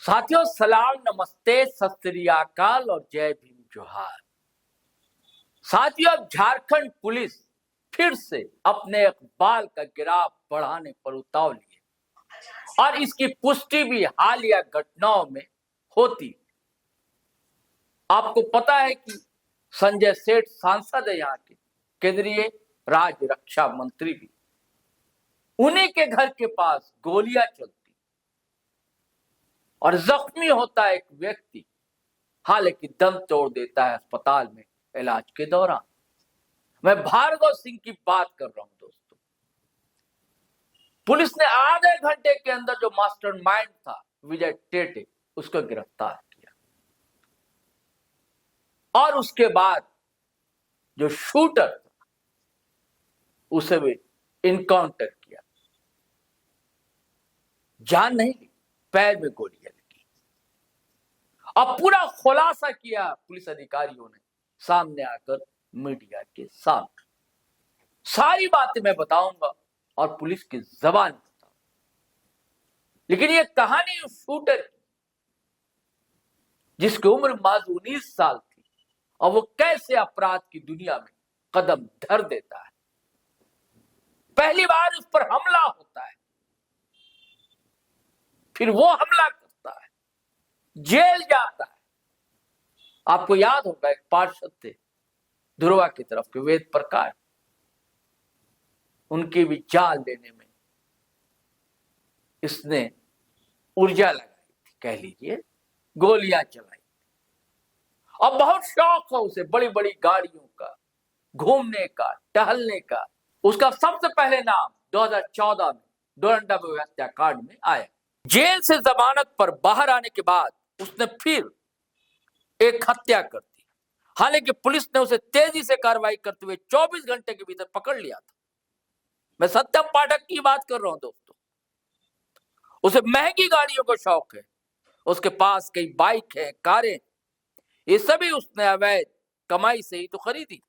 साथियों, सलाम, नमस्ते, सत श्री अकाल और जय भीम जोहार। साथियों, अब झारखंड पुलिस फिर से अपने इकबाल का गिराफ बढ़ाने पर उतावली है और इसकी पुष्टि भी हालिया घटनाओं में होती। आपको पता है कि संजय सेठ सांसद है, यहाँ के केंद्रीय राज्य रक्षा मंत्री भी, उन्हीं के घर के पास गोलियां चलती और जख्मी होता है एक व्यक्ति, हालांकि दम तोड़ देता है अस्पताल में इलाज के दौरान। मैं भार्गव सिंह की बात कर रहा हूं दोस्तों। पुलिस ने आधे घंटे के अंदर जो मास्टरमाइंड था विजय टेटे, उसको गिरफ्तार किया और उसके बाद जो शूटर था उसे भी इनकाउंटर किया। जान नहीं ली, पैर में गोलियां लगी। अब पूरा खुलासा किया पुलिस अधिकारियों ने सामने आकर मीडिया के सामने। सारी बातें मैं बताऊंगा और पुलिस की जबान बताऊंगा। लेकिन ये कहानी उस शूटर की जिसकी उम्र महज 19 साल थी और वो कैसे अपराध की दुनिया में कदम धर देता है। पहली बार उस पर हमला होता है, फिर वो हमला करता है, जेल जाता है। आपको याद होगा एक पार्षद थे ध्रुवा की तरफ के वेद प्रकाश, उनकी भी जान लेने में इसने ऊर्जा लगाई थी, कह लीजिए गोलियां चलाई। अब बहुत शौक है उसे बड़ी बड़ी गाड़ियों का, घूमने का, टहलने का। उसका सबसे पहले नाम 2014 में डोरंडा हत्याकांड में आया। जेल से जमानत पर बाहर आने के बाद उसने फिर एक हत्या कर दी। हालांकि पुलिस ने उसे तेजी से कार्रवाई करते हुए 24 घंटे के भीतर पकड़ लिया था। मैं सत्यम पाठक की बात कर रहा हूं दोस्तों। उसे महंगी गाड़ियों का शौक है, उसके पास कई बाइक है, कारें, ये सभी उसने अवैध कमाई से ही तो खरीदी।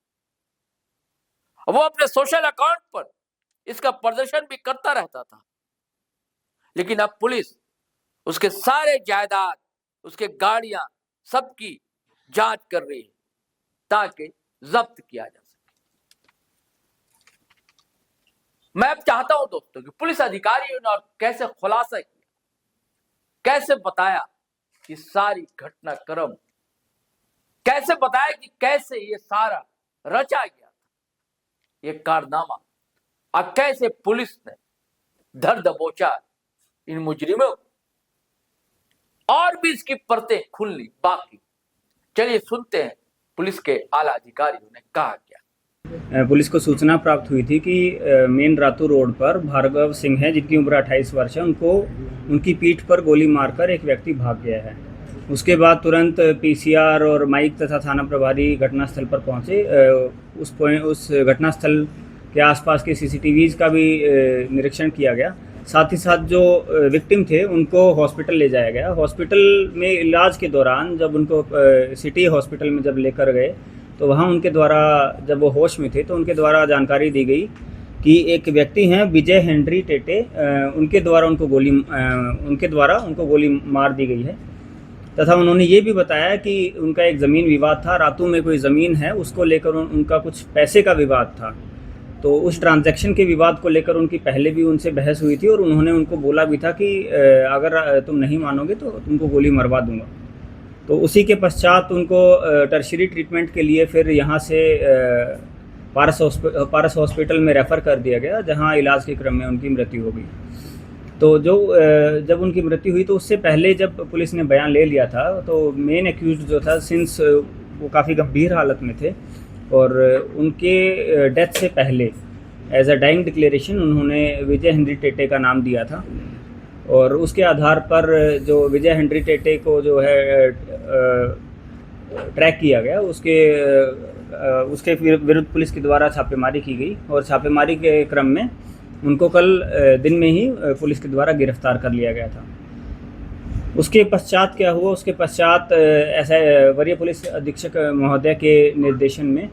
वो अपने सोशल अकाउंट पर इसका प्रदर्शन भी करता रहता था। लेकिन अब पुलिस उसके सारे जायदाद, उसके गाड़ियां, सबकी जांच कर रही है ताकि जब्त किया जा सके। मैं अब चाहता हूं दोस्तों कि पुलिस अधिकारियों ने और कैसे खुलासा किया, कैसे बताया कि सारी घटनाक्रम, कैसे बताया कि कैसे ये सारा रचा गया था, ये कारनामा, और कैसे पुलिस ने धर दबोचा इन मुजरिमों को, और भी इसकी परतें खुलनी बाकी। चलिए सुनते हैं पुलिस के आला अधिकारियों ने कहा क्या। पुलिस को सूचना प्राप्त हुई थी कि मेन रातू रोड पर भार्गव सिंह है, जिनकी उम्र 28 वर्ष है, उनकी पीठ पर गोली मारकर एक व्यक्ति भाग गया है। उसके बाद तुरंत पीसीआर और माइक तथा थाना प्रभारी घटनास्थल पर पहुंचे। उस घटनास्थल के आसपास के सीसीटीवीज का भी निरीक्षण किया गया। साथ ही साथ जो विक्टिम थे उनको हॉस्पिटल ले जाया गया। हॉस्पिटल में इलाज के दौरान जब उनको सिटी हॉस्पिटल में जब लेकर गए तो वहाँ उनके द्वारा, जब वो होश में थे तो उनके द्वारा जानकारी दी गई कि एक व्यक्ति हैं विजय हेनरी टेटे, उनके द्वारा उनको गोली मार दी गई है। तथा उन्होंने ये भी बताया कि उनका एक ज़मीन विवाद था, रातू में कोई ज़मीन है, उसको लेकर उनका कुछ पैसे का विवाद था। तो उस ट्रांजैक्शन के विवाद को लेकर उनकी पहले भी उनसे बहस हुई थी और उन्होंने उनको बोला भी था कि अगर तुम नहीं मानोगे तो तुमको गोली मरवा दूंगा। तो उसी के पश्चात उनको टर्शियरी ट्रीटमेंट के लिए फिर यहाँ से पारस हॉस्पिटल में रेफ़र कर दिया गया, जहाँ इलाज के क्रम में उनकी मृत्यु हो गई। तो जब उनकी मृत्यु हुई तो उससे पहले जब पुलिस ने बयान ले लिया था तो मेन एक्यूज्ड जो था, सिंस वो काफ़ी गंभीर हालत में थे और उनके डेथ से पहले एज अ डाइंग डिक्लेरेशन उन्होंने विजय हेनरी टेटे का नाम दिया था। और उसके आधार पर जो विजय हेनरी टेटे को जो है ट्रैक किया गया, उसके विरुद्ध पुलिस के द्वारा छापेमारी की गई और छापेमारी के क्रम में उनको कल दिन में ही पुलिस के द्वारा गिरफ्तार कर लिया गया था। उसके पश्चात क्या हुआ, उसके पश्चात ऐसा वरीय पुलिस अधीक्षक महोदय के निर्देशन में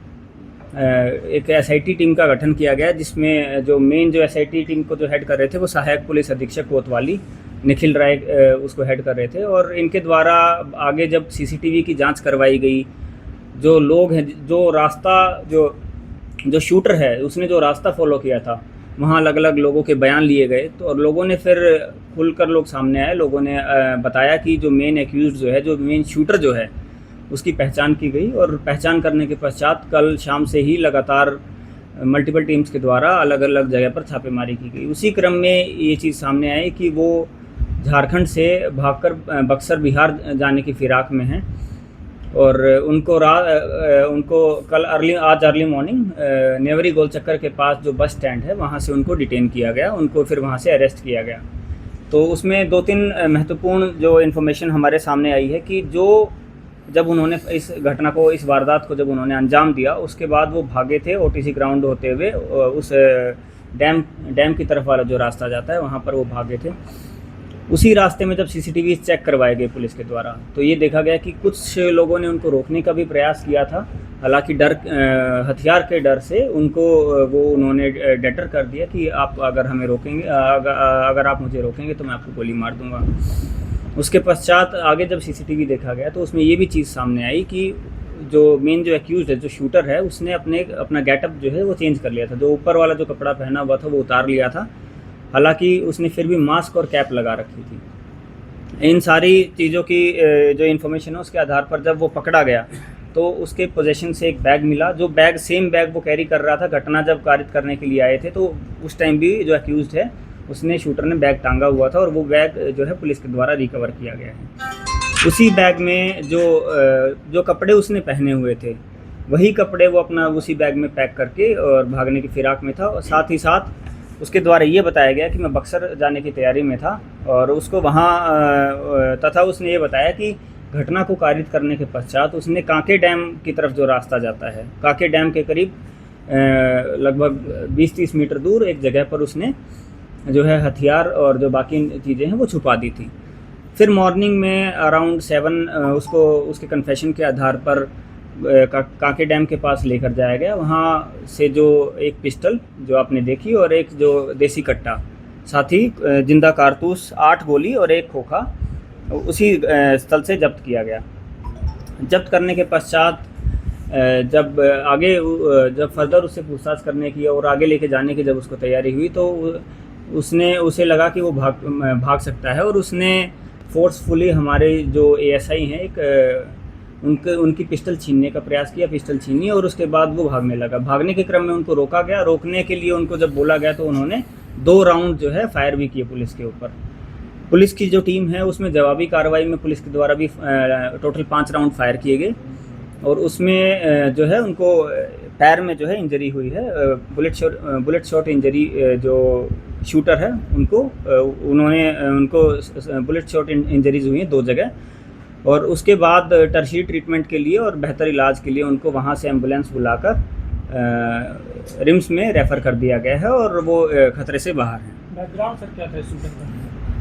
एक एसआईटी टीम का गठन किया गया, जिसमें जो एसआईटी टीम को जो हेड कर रहे थे वो सहायक पुलिस अधीक्षक कोतवाली निखिल राय उसको हेड कर रहे थे। और इनके द्वारा आगे जब सीसीटीवी की जांच करवाई गई, जो लोग हैं, जो रास्ता जो शूटर है उसने जो रास्ता फॉलो किया था, वहाँ अलग अलग लोगों के बयान लिए गए। तो और लोगों ने फिर खुलकर लोग सामने आए, लोगों ने बताया कि जो मेन एक्यूज जो है, जो मेन शूटर जो है, उसकी पहचान की गई। और पहचान करने के पश्चात कल शाम से ही लगातार मल्टीपल टीम्स के द्वारा अलग अलग जगह पर छापेमारी की गई। उसी क्रम में ये चीज़ सामने आई कि वो झारखंड से भागकर बक्सर बिहार जाने की फिराक में हैं। और उनको कल आज अर्ली मॉर्निंग नेवरी गोल चक्कर के पास जो बस स्टैंड है वहाँ से उनको डिटेन किया गया, उनको फिर वहाँ से अरेस्ट किया गया। तो उसमें 2-3 महत्वपूर्ण जो इन्फॉर्मेशन हमारे सामने आई है कि जब उन्होंने इस घटना को, इस वारदात को जब उन्होंने अंजाम दिया, उसके बाद वो भागे थे ओटीसी ग्राउंड होते हुए, उस डैम की तरफ वाला जो रास्ता जाता है वहाँ पर वो भागे थे। उसी रास्ते में जब सीसीटीवी चेक करवाए गए पुलिस के द्वारा, तो ये देखा गया कि कुछ लोगों ने उनको रोकने का भी प्रयास किया था। हालांकि हथियार के डर से उन्होंने डेटर कर दिया कि आप अगर हमें रोकेंगे, अगर आप मुझे रोकेंगे तो मैं आपको गोली मार दूंगा। उसके पश्चात आगे जब सीसीटीवी देखा गया तो उसमें ये भी चीज़ सामने आई कि जो एक्यूज है, जो शूटर है, उसने अपना गेटअप जो है वो चेंज कर लिया था। जो ऊपर वाला जो कपड़ा पहना हुआ था वो उतार लिया था, हालांकि उसने फिर भी मास्क और कैप लगा रखी थी। इन सारी चीज़ों की जो इन्फॉर्मेशन है उसके आधार पर जब वो पकड़ा गया तो उसके पोजीशन से एक बैग मिला, जो सेम बैग वो कैरी कर रहा था घटना जब कारित करने के लिए आए थे। तो उस टाइम भी जो एक्यूज्ड है उसने, शूटर ने बैग टांगा हुआ था और वो बैग जो है पुलिस के द्वारा रिकवर किया गया है। उसी बैग में जो कपड़े उसने पहने हुए थे, वही कपड़े वो अपना उसी बैग में पैक करके और भागने की फिराक में था। और साथ ही साथ उसके द्वारा ये बताया गया कि मैं बक्सर जाने की तैयारी में था और उसको वहाँ तथा उसने ये बताया कि घटना को कारित करने के पश्चात उसने कांके डैम की तरफ जो रास्ता जाता है, कांके डैम के करीब लगभग 20-30 मीटर दूर एक जगह पर उसने जो है हथियार और जो बाकी चीज़ें हैं वो छुपा दी थी। फिर मॉर्निंग में अराउंड 7 उसके कन्फेशन के आधार पर कांके डैम के पास लेकर जाया गया। वहाँ से जो एक पिस्टल जो आपने देखी और एक जो देसी कट्टा, साथ ही जिंदा कारतूस 8 गोली और 1 खोखा उसी स्थल से जब्त किया गया। जब्त करने के पश्चात जब फर्दर उससे पूछताछ करने की और आगे लेके जाने की जब उसको तैयारी हुई तो उसे लगा कि वो भाग सकता है और उसने फोर्सफुली हमारे जो एएसआई हैं उनकी पिस्टल छीनने का प्रयास किया, पिस्टल छीनी और उसके बाद वो भागने लगा। भागने के क्रम में उनको रोका गया। रोकने के लिए उनको जब बोला गया तो उन्होंने 2 राउंड जो है फायर भी किए पुलिस के ऊपर। पुलिस की जो टीम है उसमें जवाबी कार्रवाई में पुलिस के द्वारा भी टोटल 5 राउंड फायर किए गए और उसमें जो है उनको पैर में जो है इंजरी हुई है, बुलेट शॉट इंजरी। जो शूटर है उनको बुलेट शॉट इंजरीज हुई हैं 2 जगह। और उसके बाद टर्शियरी ट्रीटमेंट के लिए और बेहतर इलाज के लिए उनको वहाँ से एम्बुलेंस बुलाकर रिम्स में रेफ़र कर दिया गया है और वो खतरे से बाहर हैं। बैकग्राउंड सर क्या था शूटर का?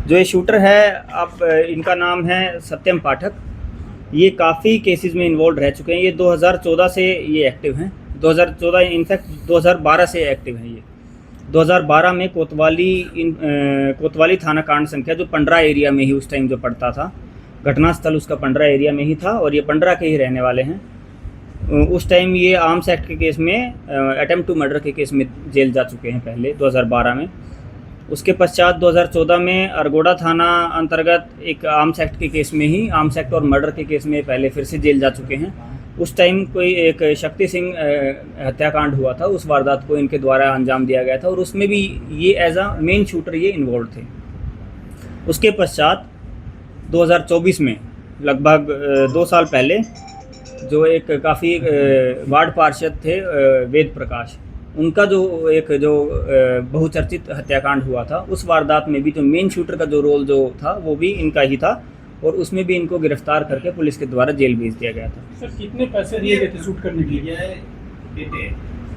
जो ये शूटर है, आप इनका नाम है सत्यम पाठक। ये काफ़ी केसेस में इन्वॉल्व रह चुके हैं। ये 2014 से ये एक्टिव हैं, 2014 इनफैक्ट 2012 से एक्टिव हैं। ये 2012 में कोतवाली थाना कांड संख्या जो पंडरा एरिया में ही उस टाइम जो पड़ता था, घटनास्थल उसका पंडरा एरिया में ही था और ये पंडरा के ही रहने वाले हैं। उस टाइम ये आर्म्स एक्ट के केस में, अटेम्प्ट टू मर्डर के केस में जेल जा चुके हैं पहले 2012 में। उसके पश्चात 2014 में अरगोड़ा थाना अंतर्गत एक आर्म्स एक्ट के केस में ही, आर्म्स एक्ट और मर्डर के केस में पहले फिर से जेल जा चुके हैं। उस टाइम कोई एक शक्ति सिंह हत्याकांड हुआ था, उस वारदात को इनके द्वारा अंजाम दिया गया था और उसमें भी ये एज अ मेन शूटर ये इन्वॉल्व थे। उसके पश्चात 2024 में लगभग 2 साल पहले जो एक काफ़ी वार्ड पार्षद थे वेद प्रकाश, उनका जो बहुचर्चित हत्याकांड हुआ था, उस वारदात में भी जो मेन शूटर का जो रोल जो था वो भी इनका ही था और उसमें भी इनको गिरफ्तार करके पुलिस के द्वारा जेल भेज दिया गया था। सर कितने पैसे दिए गए थे शूट करने के लिए? बेटे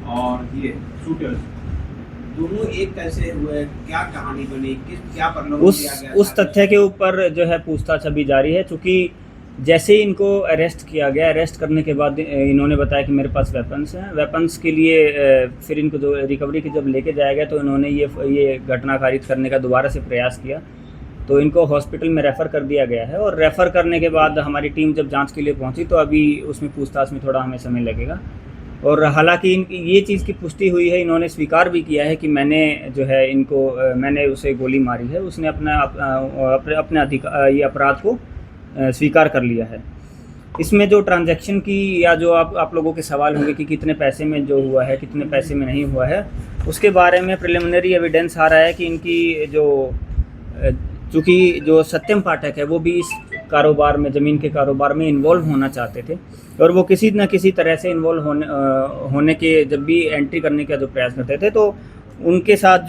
और ये शूटर्स दोनों एक कैसे हुए, क्या कहानी बनी, क्या प्रलोभन दिया गया? उस तथ्य के ऊपर जो है पूछताछ अभी जारी है, चूँकि जैसे ही इनको अरेस्ट किया गया, अरेस्ट करने के बाद इन्होंने बताया कि मेरे पास वेपन्स हैं। वेपन्स के लिए फिर इनको जो रिकवरी के जब लेके जाया गया तो इन्होंने ये घटना कारित करने का दोबारा से प्रयास किया। तो इनको हॉस्पिटल में रेफ़र कर दिया गया है। और रेफ़र करने के बाद हमारी टीम जब जांच के लिए पहुंची तो अभी उसमें पूछताछ में थोड़ा हमें समय लगेगा। और हालांकि ये चीज़ की पुष्टि हुई है, इन्होंने स्वीकार भी किया है कि मैंने जो है मैंने उसे गोली मारी है। उसने अपने ये अपराध को स्वीकार कर लिया है। इसमें जो ट्रांजैक्शन की या जो आप लोगों के सवाल होंगे कि कितने पैसे में जो हुआ है, कितने पैसे में नहीं हुआ है, उसके बारे में प्रिलिमिनरी एविडेंस आ रहा है कि इनकी चूँकि जो सत्यम पाठक है वो भी इस कारोबार में, ज़मीन के कारोबार में इन्वॉल्व होना चाहते थे और वो किसी न किसी तरह से इन्वॉल्व होने के जब भी एंट्री करने का जो प्रयास करते थे तो उनके साथ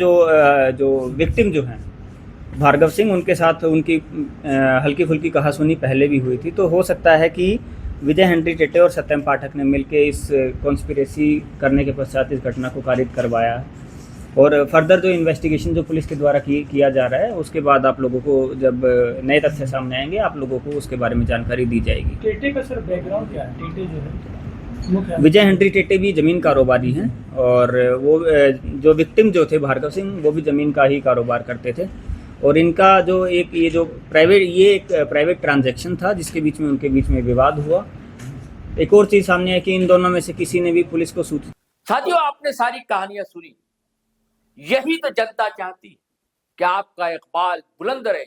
जो विक्टिम जो हैं भार्गव सिंह, उनके साथ उनकी हल्की फुल्की कहासुनी पहले भी हुई थी। तो हो सकता है कि विजय हेनरी टेटे और सत्यम पाठक ने मिलकर इस कॉन्स्पिरेसी करने के पश्चात इस घटना को कारित करवाया। और फर्दर जो इन्वेस्टिगेशन जो पुलिस के द्वारा किया जा रहा है उसके बाद आप लोगों को जब नए तथ्य सामने आएंगे आप लोगों को उसके बारे में जानकारी दी जाएगी। टेटे का सर बैकग्राउंड क्या है? टेटे जो है वो क्या है? विजय हेनरी टेटे भी ज़मीन कारोबारी हैं और वो जो विक्टिम जो थे भार्गव सिंह वो भी ज़मीन का ही कारोबार करते थे। और इनका जो एक प्राइवेट ट्रांजैक्शन था जिसके बीच में उनके बीच में विवाद हुआ। एक और चीज़ सामने है कि इन दोनों में से किसी ने भी पुलिस को सूचित। साथियों, आपने सारी कहानियां सुनी, यही तो जनता चाहती कि आपका इकबाल बुलंद रहे।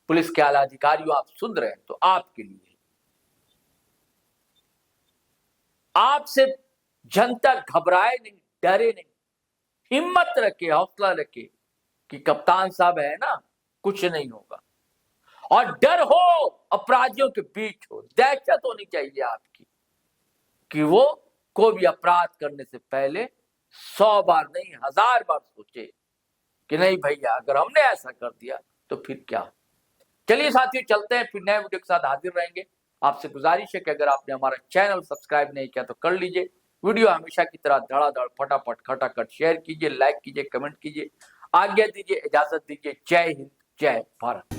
पुलिस के आला अधिकारियों, आप सुन रहे हैं तो आपके लिए, आपसे जनता घबराए नहीं, डरे नहीं, हिम्मत रखे, हौसला रखे कि कप्तान साहब है ना, कुछ नहीं होगा। और डर हो अपराधियों के बीच हो, दहशत होनी चाहिए आपकी कि वो कोई भी अपराध करने से पहले 100 बार नहीं 1000 बार सोचे कि नहीं भैया अगर हमने ऐसा कर दिया तो फिर क्या। चलिए साथियों, चलते हैं, फिर नए वीडियो के साथ हाजिर रहेंगे। आपसे गुजारिश है कि अगर आपने हमारा चैनल सब्सक्राइब नहीं किया तो कर लीजिए। वीडियो हमेशा की तरह धड़ाधड़ फटाफट खटाखट शेयर कीजिए, लाइक कीजिए, कमेंट कीजिए। आज्ञा दीजिए, इजाजत दीजिए। जय हिंद, जय भारत।